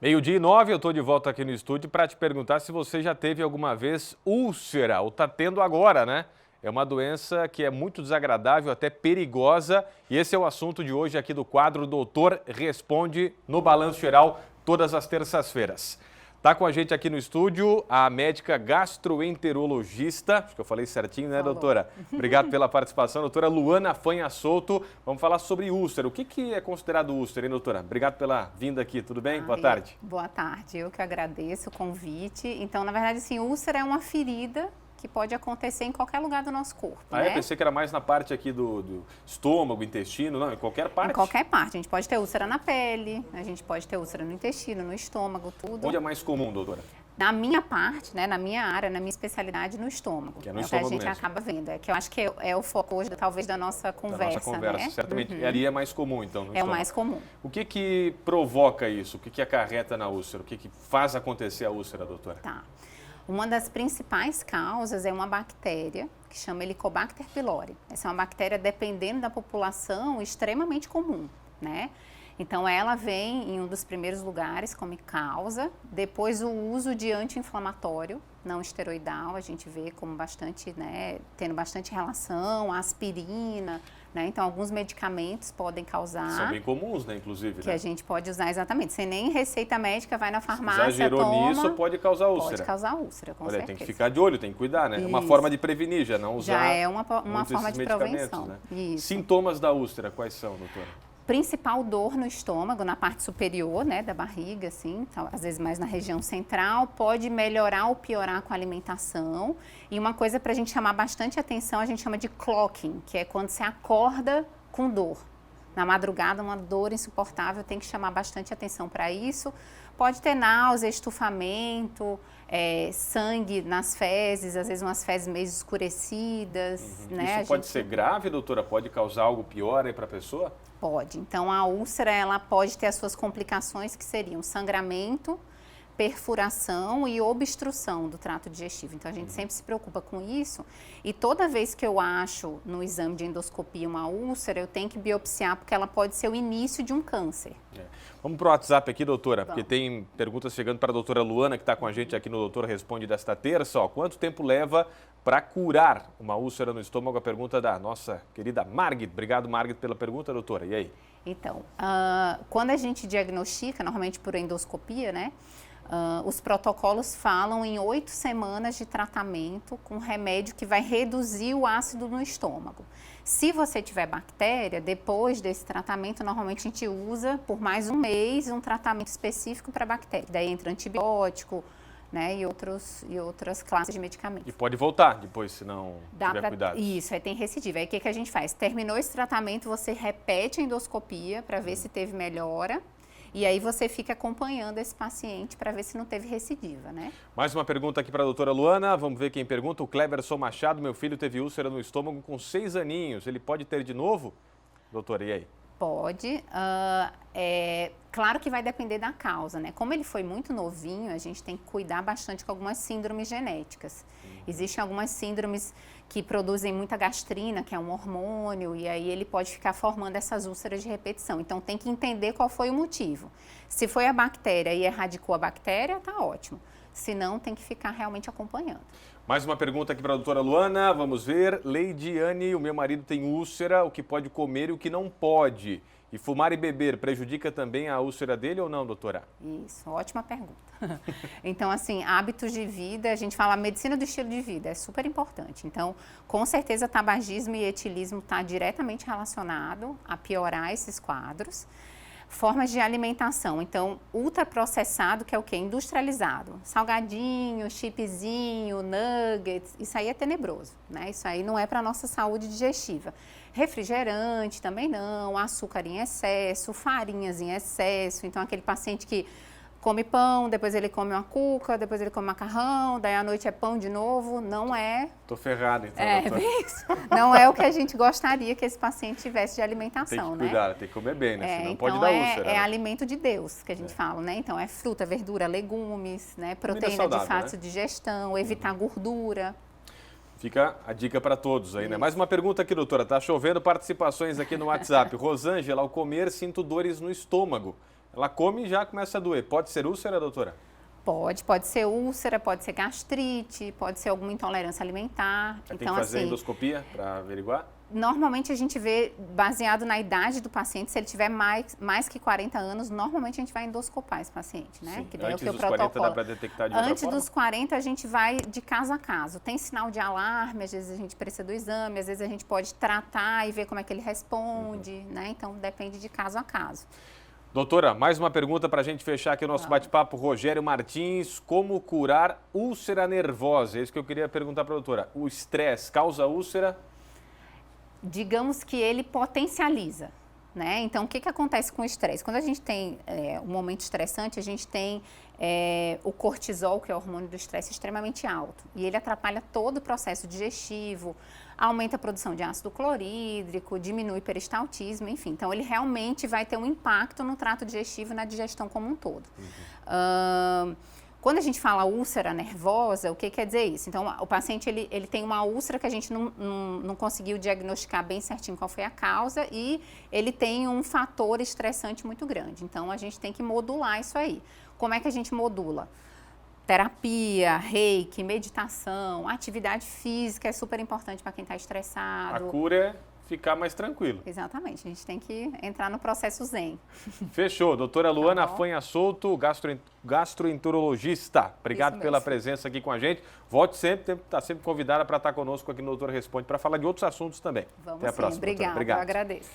Meio-dia e 9, eu estou de volta aqui no estúdio para te perguntar se você já teve alguma vez úlcera, ou está tendo agora, né? É uma doença que é muito desagradável, até perigosa, e esse é o assunto de hoje aqui do quadro Doutor Responde no Balanço Geral, todas as terças-feiras. Está com a gente aqui no estúdio a médica gastroenterologista, acho que eu falei certinho, né, doutora? Obrigado pela participação, doutora Luana Fanhassotto. Vamos falar sobre úlcera. O que é considerado úlcera, hein, doutora? Obrigado pela vinda aqui, tudo bem? Boa tarde. Boa tarde, eu que agradeço o convite. Então, na verdade, sim, úlcera é uma ferida que pode acontecer em qualquer lugar do nosso corpo, né? Eu pensei que era mais na parte aqui do estômago, intestino, não, em qualquer parte? Em qualquer parte. A gente pode ter úlcera na pele, a gente pode ter úlcera no intestino, no estômago, tudo. Onde é mais comum, doutora? Na minha parte, né, na minha área, na minha especialidade, no estômago. Que é no estômago estômago que a gente mesmo. acaba vendo. É que eu acho que é o foco hoje, talvez, da nossa conversa, né? Certamente. E ali é mais comum, então, no estômago. É o mais comum. O que provoca isso? O que acarreta na úlcera? O que faz acontecer a úlcera, doutora? Tá. Uma das principais causas é uma bactéria que chama Helicobacter pylori. Essa é uma bactéria, dependendo da população, extremamente comum, né? Então, ela vem em um dos primeiros lugares como causa, depois o uso de anti-inflamatório não esteroidal, a gente vê como bastante, né, tendo bastante relação, a aspirina, né? Então, alguns medicamentos podem causar. São bem comuns, né, inclusive, que né? a gente pode usar exatamente, sem nem receita médica, vai na farmácia, exagerou toma, nisso, pode causar úlcera. Pode causar úlcera, com certeza. Tem que ficar de olho, tem que cuidar, né? É uma Isso. forma de prevenir, já não usar. Já é uma forma de prevenção. Né? Isso. Sintomas da úlcera, quais são, doutora? Principal dor no estômago, na parte superior, né, da barriga, assim, às vezes mais na região central, pode melhorar ou piorar com a alimentação. E uma coisa para a gente chamar bastante atenção, a gente chama de clocking, que é quando você acorda com dor. Na madrugada, uma dor insuportável, tem que chamar bastante atenção para isso. Pode ter náusea, estufamento, sangue nas fezes, às vezes umas fezes meio escurecidas. Né? Isso pode ser grave, doutora? Pode causar algo pior aí para a pessoa? Pode. Então, a úlcera, ela pode ter as suas complicações, que seriam sangramento, perfuração e obstrução do trato digestivo. Então, a gente sempre se preocupa com isso. E toda vez que eu acho no exame de endoscopia uma úlcera, eu tenho que biopsiar, porque ela pode ser o início de um câncer. Vamos para o WhatsApp aqui, doutora, porque tem perguntas chegando para a doutora Luana, que está com a gente aqui no Doutor Responde desta terça. Quanto tempo leva para curar uma úlcera no estômago? A pergunta da nossa querida Margit. Obrigado, Margit, pela pergunta, doutora. E aí? Então, quando a gente diagnostica, normalmente por endoscopia, né? Os protocolos falam em 8 semanas de tratamento com remédio que vai reduzir o ácido no estômago. Se você tiver bactéria, depois desse tratamento, normalmente a gente usa por mais um mês um tratamento específico para bactéria. Daí entra antibiótico, né, e outras classes de medicamentos. E pode voltar depois, se não tiver cuidado. Isso, aí tem recidiva. Aí o que a gente faz? Terminou esse tratamento, você repete a endoscopia para ver se teve melhora. E aí você fica acompanhando esse paciente para ver se não teve recidiva, né? Mais uma pergunta aqui para a doutora Luana. Vamos ver quem pergunta. O Cleberson Machado, meu filho teve úlcera no estômago com 6 aninhos. Ele pode ter de novo? Doutora, e aí? Pode. Claro que vai depender da causa, né? Como ele foi muito novinho, a gente tem que cuidar bastante com algumas síndromes genéticas. Existem algumas síndromes que produzem muita gastrina, que é um hormônio, e aí ele pode ficar formando essas úlceras de repetição. Então, tem que entender qual foi o motivo. Se foi a bactéria e erradicou a bactéria, tá ótimo. Se não, tem que ficar realmente acompanhando. Mais uma pergunta aqui para a doutora Luana. Vamos ver. Leidiane, o meu marido tem úlcera, o que pode comer e o que não pode. E fumar e beber prejudica também a úlcera dele ou não, doutora? Isso, ótima pergunta. Então, assim, hábitos de vida, a gente fala medicina do estilo de vida, é super importante. Então, com certeza, tabagismo e etilismo está diretamente relacionado a piorar esses quadros. Formas de alimentação, então, ultraprocessado, que é o quê? Industrializado. Salgadinho, chipzinho, nuggets, isso aí é tenebroso, né? Isso aí não é para a nossa saúde digestiva. Refrigerante também não, açúcar em excesso, farinhas em excesso. Então, aquele paciente que come pão, depois ele come uma cuca, depois ele come macarrão, daí à noite é pão de novo, não é... Tô ferrado, então, doutora. Isso. Não é o que a gente gostaria que esse paciente tivesse de alimentação, né? Tem que cuidar, tem que comer bem, né? Senão então pode dar úlcera. É alimento de Deus, que a gente fala, né? Então, é fruta, verdura, legumes, né? Proteína saudável, de fácil digestão, evitar gordura. Fica a dica para todos aí, né? Mais uma pergunta aqui, doutora. Tá chovendo participações aqui no WhatsApp. Rosângela, ao comer, sinto dores no estômago. ela come e já começa a doer. Pode ser úlcera, doutora? Pode ser úlcera, pode ser gastrite, pode ser alguma intolerância alimentar. Tem que fazer endoscopia para averiguar? Normalmente a gente vê, baseado na idade do paciente, se ele tiver mais que 40 anos, normalmente a gente vai endoscopar esse paciente, né? Sim. Que daí Antes é o dos protocolo. 40 dá para detectar de outra Antes forma? dos 40 a gente vai de caso a caso. Tem sinal de alarme, às vezes a gente precisa do exame, às vezes a gente pode tratar e ver como é que ele responde, né? Então depende de caso a caso. Doutora, mais uma pergunta para a gente fechar aqui o nosso bate-papo. Rogério Martins, como curar úlcera nervosa? É isso que eu queria perguntar para a doutora. O estresse causa úlcera? Digamos que ele potencializa, né? Então, o que acontece com o estresse? Quando a gente tem um momento estressante, a gente tem o cortisol, que é o hormônio do estresse, extremamente alto. E ele atrapalha todo o processo digestivo, aumenta a produção de ácido clorídrico, diminui o peristaltismo, enfim. Então, ele realmente vai ter um impacto no trato digestivo e na digestão como um todo. Quando a gente fala úlcera nervosa, o que quer dizer isso? Então, o paciente ele tem uma úlcera que a gente não conseguiu diagnosticar bem certinho qual foi a causa e ele tem um fator estressante muito grande. Então, a gente tem que modular isso aí. Como é que a gente modula? Terapia, reiki, meditação, atividade física é super importante para quem está estressado. A cura é ficar mais tranquilo. Exatamente, a gente tem que entrar no processo zen. Fechou. Doutora Luana Fanha Souto, gastroenterologista. Obrigado pela presença aqui com a gente. Volte sempre, está sempre convidada para estar conosco aqui no Doutor Responde, para falar de outros assuntos também. Vamos Até a próxima. Obrigada, eu agradeço.